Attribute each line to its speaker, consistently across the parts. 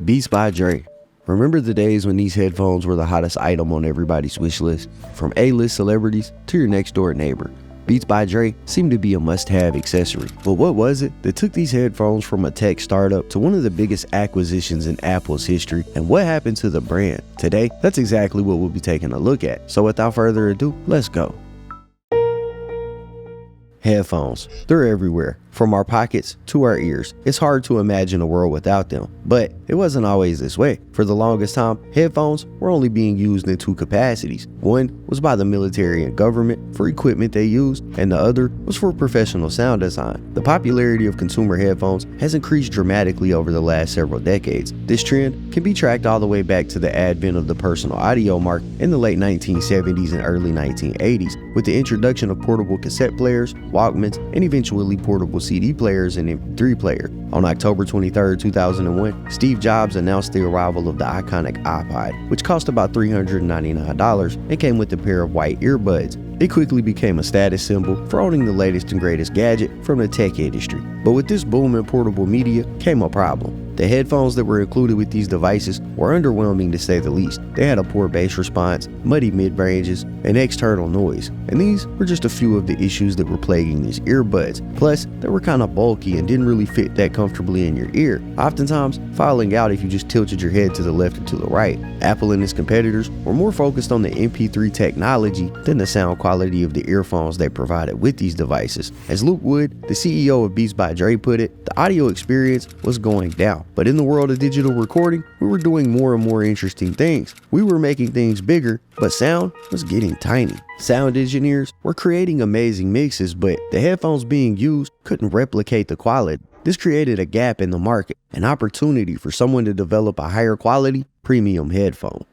Speaker 1: Beats by Dre. Remember the days when these headphones were the hottest item on everybody's wish list? From A-list celebrities to your next door neighbor, Beats by Dre seemed to be a must-have accessory. But what was it that took these headphones from a tech startup to one of the biggest acquisitions in Apple's history? And what happened to the brand? Today, that's exactly what we'll be taking a look at. So without further ado, let's go. Headphones. They're everywhere, from our pockets to our ears. It's hard to imagine a world without them, but it wasn't always this way. For the longest time, headphones were only being used in two capacities. One was by the military and government for equipment they used, and the other was for professional sound design. The popularity of consumer headphones has increased dramatically over the last several decades. This trend can be tracked all the way back to the advent of the personal audio market in the late 1970s and early 1980s, with the introduction of portable cassette players, Walkmans, and eventually portable CD players and MP3 player. On October 23, 2001, Steve Jobs announced the arrival of the Iconic Ipod, which cost about $399 and came with a pair of white earbuds. It quickly became a status symbol for owning the latest and greatest gadget from the tech industry. But with this boom in portable media came a problem. The headphones that were included with these devices were underwhelming to say the least. They had a poor bass response, muddy mid-ranges, and external noise. And these were just a few of the issues that were plaguing these earbuds. Plus, they were kind of bulky and didn't really fit that comfortably in your ear, oftentimes falling out if you just tilted your head to the left or to the right. Apple and its competitors were more focused on the MP3 technology than the sound quality of the earphones they provided with these devices. As Luke Wood, the CEO of Beats by Dre, put it, the audio experience was going down. But in the world of digital recording, we were doing more and more interesting things. We were making things bigger, but sound was getting tiny. Sound engineers were creating amazing mixes, but the headphones being used couldn't replicate the quality. This created a gap in the market, an opportunity for someone to develop a higher quality, premium headphone.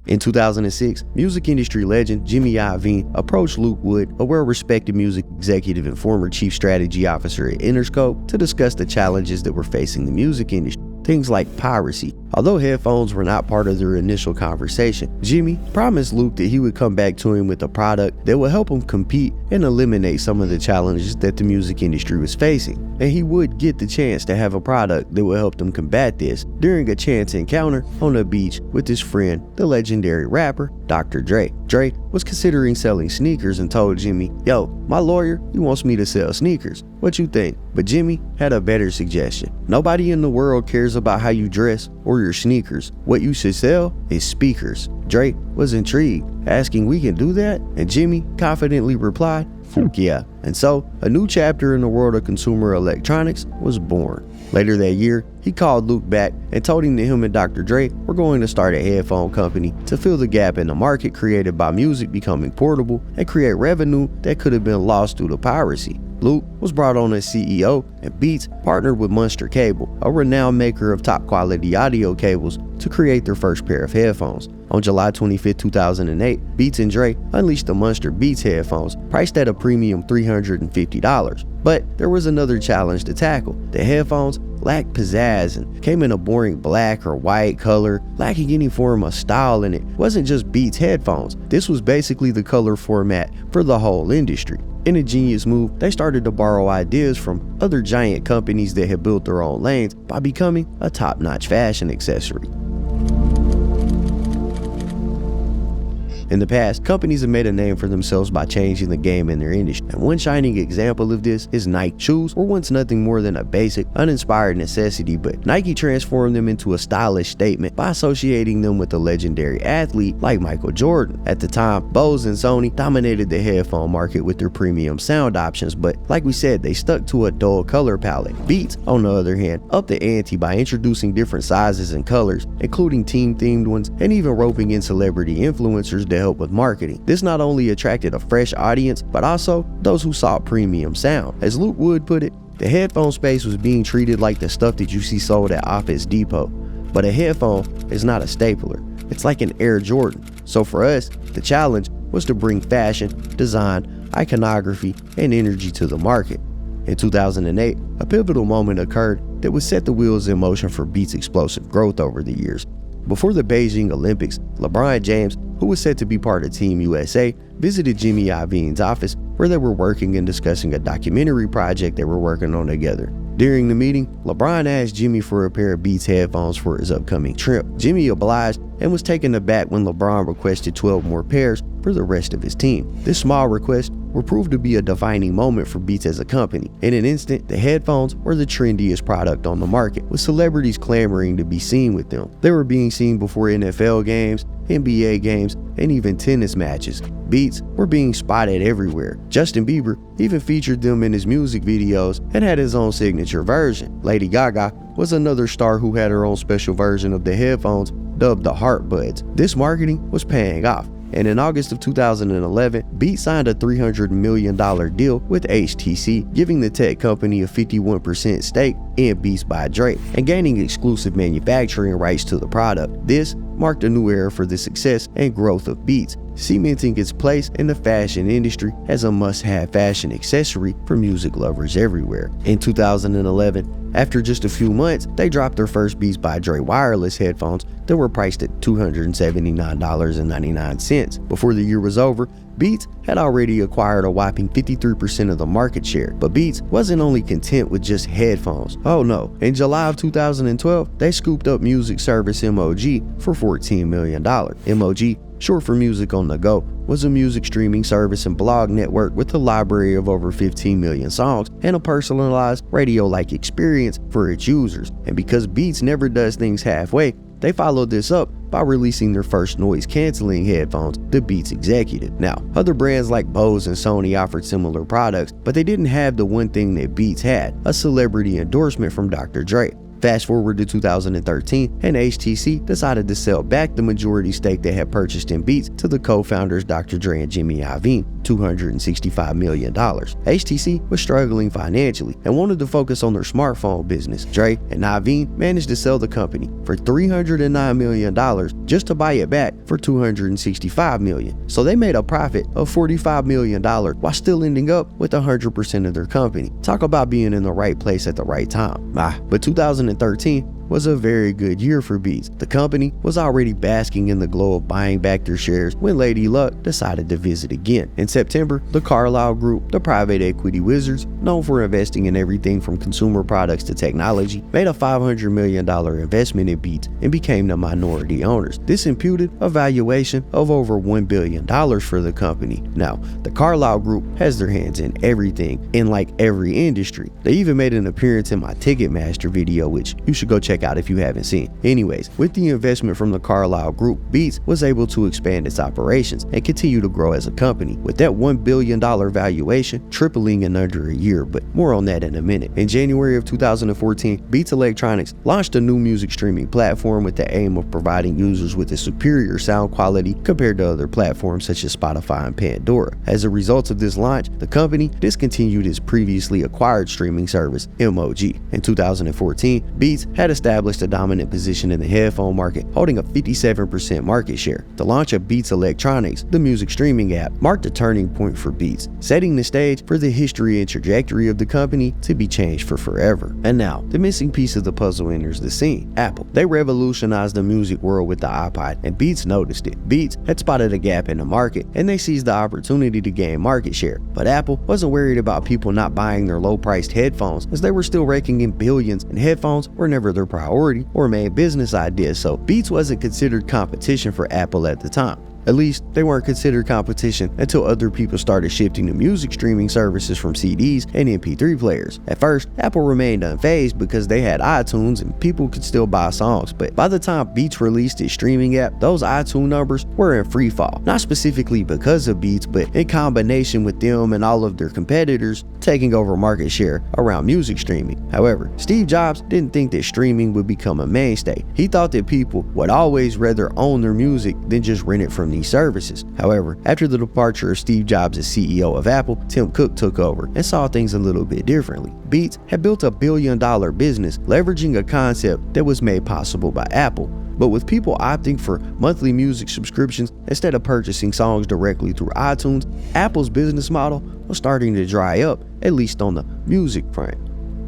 Speaker 1: In 2006, music industry legend Jimmy Iovine approached Luke Wood, a well-respected music executive and former chief strategy officer at Interscope, to discuss the challenges that were facing the music industry. Things like piracy. Although headphones were not part of their initial conversation, Jimmy promised Luke that he would come back to him with a product that would help him compete and eliminate some of the challenges that the music industry was facing. And he would get the chance to have a product that would help them combat this during a chance encounter on a beach with his friend, the legendary rapper, Dr. Dre. Dre was considering selling sneakers and told Jimmy, "Yo, my lawyer, he wants me to sell sneakers. What you think?" But Jimmy had a better suggestion. Nobody in the world cares about how you dress or your sneakers. What you should sell is speakers. Dre was intrigued, asking, "We can do that?" And Jimmy confidently replied, "Fuck yeah." And so, a new chapter in the world of consumer electronics was born. Later that year, he called Luke back and told him that him and Dr. Dre were going to start a headphone company to fill the gap in the market created by music becoming portable and create revenue that could have been lost due to piracy. Luke was brought on as CEO, and Beats partnered with Monster Cable, a renowned maker of top-quality audio cables, to create their first pair of headphones. On July 25, 2008, Beats and Dre unleashed the Monster Beats headphones, priced at a premium $350. But there was another challenge to tackle. The headphones lacked pizzazz and came in a boring black or white color, lacking any form of style, and it wasn't just Beats headphones. This was basically the color format for the whole industry. In a genius move, they started to borrow ideas from other giant companies that had built their own lanes by becoming a top-notch fashion accessory. In the past, companies have made a name for themselves by changing the game in their industry, and one shining example of this is Nike. Shoes were once nothing more than a basic, uninspired necessity, but Nike transformed them into a stylish statement by associating them with a legendary athlete like Michael Jordan. At the time, Bose and Sony dominated the headphone market with their premium sound options, but like we said, they stuck to a dull color palette. Beats, on the other hand, upped the ante by introducing different sizes and colors, including team-themed ones, and even roping in celebrity influencers to help with marketing. This not only attracted a fresh audience, but also those who sought premium sound. As Luke Wood put it, the headphone space was being treated like the stuff that you see sold at Office Depot. But a headphone is not a stapler. It's like an Air Jordan. So for us, the challenge was to bring fashion, design, iconography, and energy to the market. In 2008, a pivotal moment occurred that would set the wheels in motion for Beats' explosive growth over the years. Before the Beijing Olympics, LeBron James, who was set to be part of Team USA, visited Jimmy Iovine's office where they were working and discussing a documentary project they were working on together. During the meeting, LeBron asked Jimmy for a pair of Beats headphones for his upcoming trip. Jimmy obliged and was taken aback when LeBron requested 12 more pairs for the rest of his team. This small request would prove to be a defining moment for Beats as a company. In an instant, the headphones were the trendiest product on the market, with celebrities clamoring to be seen with them. They were being seen before NFL games, NBA games, and even tennis matches. Beats were being spotted everywhere. Justin Bieber even featured them in his music videos and had his own signature version. Lady Gaga was another star who had her own special version of the headphones, dubbed the Heart Buds. This marketing was paying off, and in August of 2011, Beats signed a $300 million deal with HTC, giving the tech company a 51% stake in Beats by Dre and gaining exclusive manufacturing rights to the product. This marked a new era for the success and growth of Beats, cementing its place in the fashion industry as a must-have fashion accessory for music lovers everywhere. In 2011, after just a few months, they dropped their first Beats by Dre wireless headphones that were priced at $279.99. Before the year was over, Beats had already acquired a whopping 53% of the market share. But Beats wasn't only content with just headphones. Oh no, in July of 2012, they scooped up music service MOG for $14 million. MOG, short for Music on the Go, was a music streaming service and blog network with a library of over 15 million songs and a personalized radio-like experience for its users. And because Beats never does things halfway, they followed this up by releasing their first noise-canceling headphones, the Beats Executive. Now, other brands like Bose and Sony offered similar products, but they didn't have the one thing that Beats had: a celebrity endorsement from Dr. Dre. Fast forward to 2013, and HTC decided to sell back the majority stake they had purchased in Beats to the co-founders Dr. Dre and Jimmy Iovine, $265 million. HTC was struggling financially and wanted to focus on their smartphone business. Dre and Iovine managed to sell the company for $309 million just to buy it back for $265 million. So they made a profit of $45 million while still ending up with 100% of their company. Talk about being in the right place at the right time. But 2013 was a very good year for Beats. The company was already basking in the glow of buying back their shares when Lady Luck decided to visit again. In September, the Carlyle Group, the private equity wizards known for investing in everything from consumer products to technology, made a $500 million investment in Beats and became the minority owners. This imputed a valuation of over $1 billion for the company. Now, the Carlyle Group has their hands in everything, in like every industry. They even made an appearance in my Ticketmaster video, which you should go check out if you haven't seen. Anyways, with the investment from the Carlyle Group, Beats was able to expand its operations and continue to grow as a company, with that $1 billion valuation tripling in under a year, but more on that in a minute. In January of 2014, Beats Electronics launched a new music streaming platform with the aim of providing users with a superior sound quality compared to other platforms such as Spotify and Pandora. As a result of this launch, the company discontinued its previously acquired streaming service, MOG. In 2014, Beats had established a dominant position in the headphone market, holding a 57% market share. The launch of Beats Electronics, the music streaming app, marked a turning point for Beats, setting the stage for the history and trajectory of the company to be changed for forever. And now, the missing piece of the puzzle enters the scene: Apple. They revolutionized the music world with the iPod, and Beats noticed it. Beats had spotted a gap in the market, and they seized the opportunity to gain market share. But Apple wasn't worried about people not buying their low-priced headphones, as they were still raking in billions, and headphones were never their priority or main business idea, so Beats wasn't considered competition for Apple at the time. At least, they weren't considered competition until other people started shifting to music streaming services from CDs and MP3 players. At first, Apple remained unfazed because they had iTunes and people could still buy songs, but by the time Beats released its streaming app, those iTunes numbers were in free fall. Not specifically because of Beats, but in combination with them and all of their competitors taking over market share around music streaming. However, Steve Jobs didn't think that streaming would become a mainstay. He thought that people would always rather own their music than just rent it from these services. However, after the departure of Steve Jobs as CEO of Apple, Tim Cook took over and saw things a little bit differently. Beats had built a billion-dollar business leveraging a concept that was made possible by Apple. But with people opting for monthly music subscriptions instead of purchasing songs directly through iTunes, Apple's business model was starting to dry up, at least on the music front.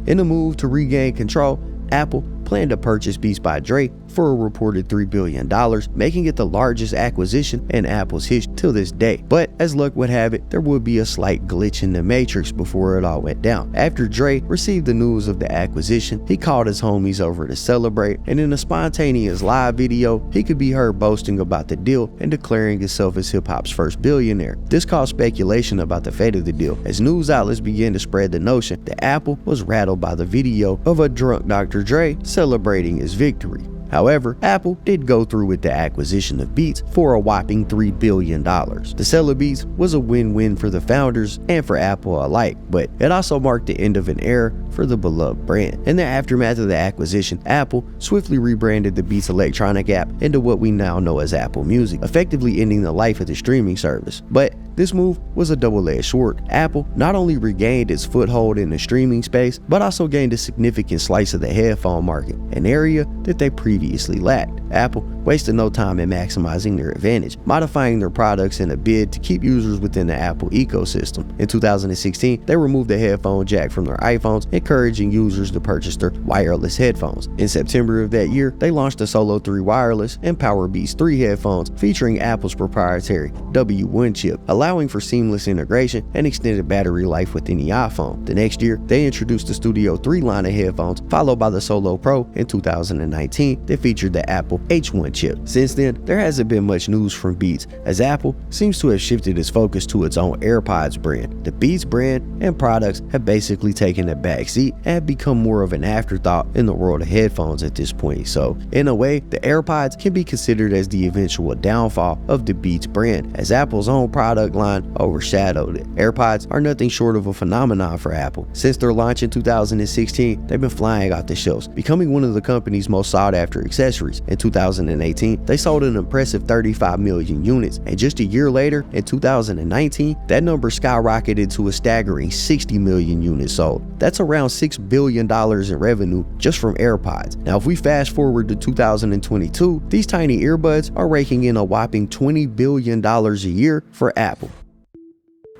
Speaker 1: In a move to regain control, Apple planned to purchase Beats by Dre for a reported $3 billion, making it the largest acquisition in Apple's history till this day. But as luck would have it, there would be a slight glitch in the matrix before it all went down. After Dre received the news of the acquisition, he called his homies over to celebrate, and in a spontaneous live video, he could be heard boasting about the deal and declaring himself as hip-hop's first billionaire. This caused speculation about the fate of the deal, as news outlets began to spread the notion that Apple was rattled by the video of a drunk Dr. Dre celebrating his victory. However, Apple did go through with the acquisition of Beats for a whopping $3 billion. The sale of Beats was a win-win for the founders and for Apple alike, but it also marked the end of an era for the beloved brand. In the aftermath of the acquisition, Apple swiftly rebranded the Beats electronic app into what we now know as Apple Music, effectively ending the life of the streaming service. But this move was a double-edged sword. Apple not only regained its foothold in the streaming space, but also gained a significant slice of the headphone market, an area that they previously lacked. Apple wasted no time in maximizing their advantage, modifying their products in a bid to keep users within the Apple ecosystem. In 2016, they removed the headphone jack from their iPhones, encouraging users to purchase their wireless headphones. In September of that year, they launched the Solo 3 wireless and Power Beats 3 headphones featuring Apple's proprietary W1 chip, allowing for seamless integration and extended battery life with any iPhone. The next year, they introduced the Studio 3 line of headphones, followed by the Solo Pro in 2019 that featured the Apple H1 chip. Since then, there hasn't been much news from Beats, as Apple seems to have shifted its focus to its own AirPods brand. The Beats brand and products have basically taken a backseat and have become more of an afterthought in the world of headphones at this point. So, in a way, the AirPods can be considered as the eventual downfall of the Beats brand, as Apple's own product line overshadowed it. AirPods are nothing short of a phenomenon for Apple. Since their launch in 2016, they've been flying off the shelves, becoming one of the company's most sought-after accessories. In 2018, they sold an impressive 35 million units, and just a year later, in 2019, that number skyrocketed to a staggering 60 million units sold. That's around $6 billion in revenue just from AirPods. Now, if we fast forward to 2022, these tiny earbuds are raking in a whopping $20 billion a year for Apple.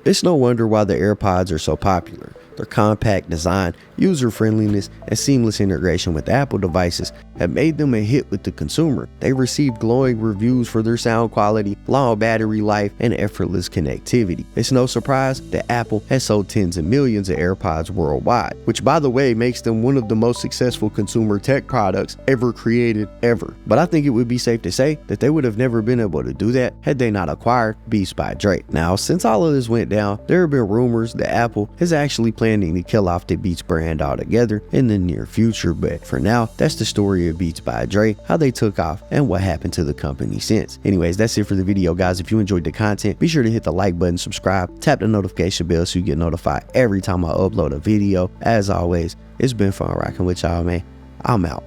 Speaker 1: It's no wonder why the AirPods are so popular. Their compact design, user friendliness, and seamless integration with Apple devices have made them a hit with the consumer. They received glowing reviews for their sound quality, long battery life, and effortless connectivity. It's no surprise that Apple has sold tens of millions of AirPods worldwide, which by the way makes them one of the most successful consumer tech products ever created ever. But I think it would be safe to say that they would have never been able to do that had they not acquired Beats by Dre. Now, since all of this went down, there have been rumors that Apple is actually planning to kill off the Beats brand altogether in the near future, but for now, that's the story of Beats by Dre, how they took off, and what happened to the company since. Anyways, that's it for the video, guys. If you enjoyed the content, be sure to hit the like button, subscribe, tap the notification bell so you get notified every time I upload a video. As always, it's been fun rocking with y'all, man. I'm out.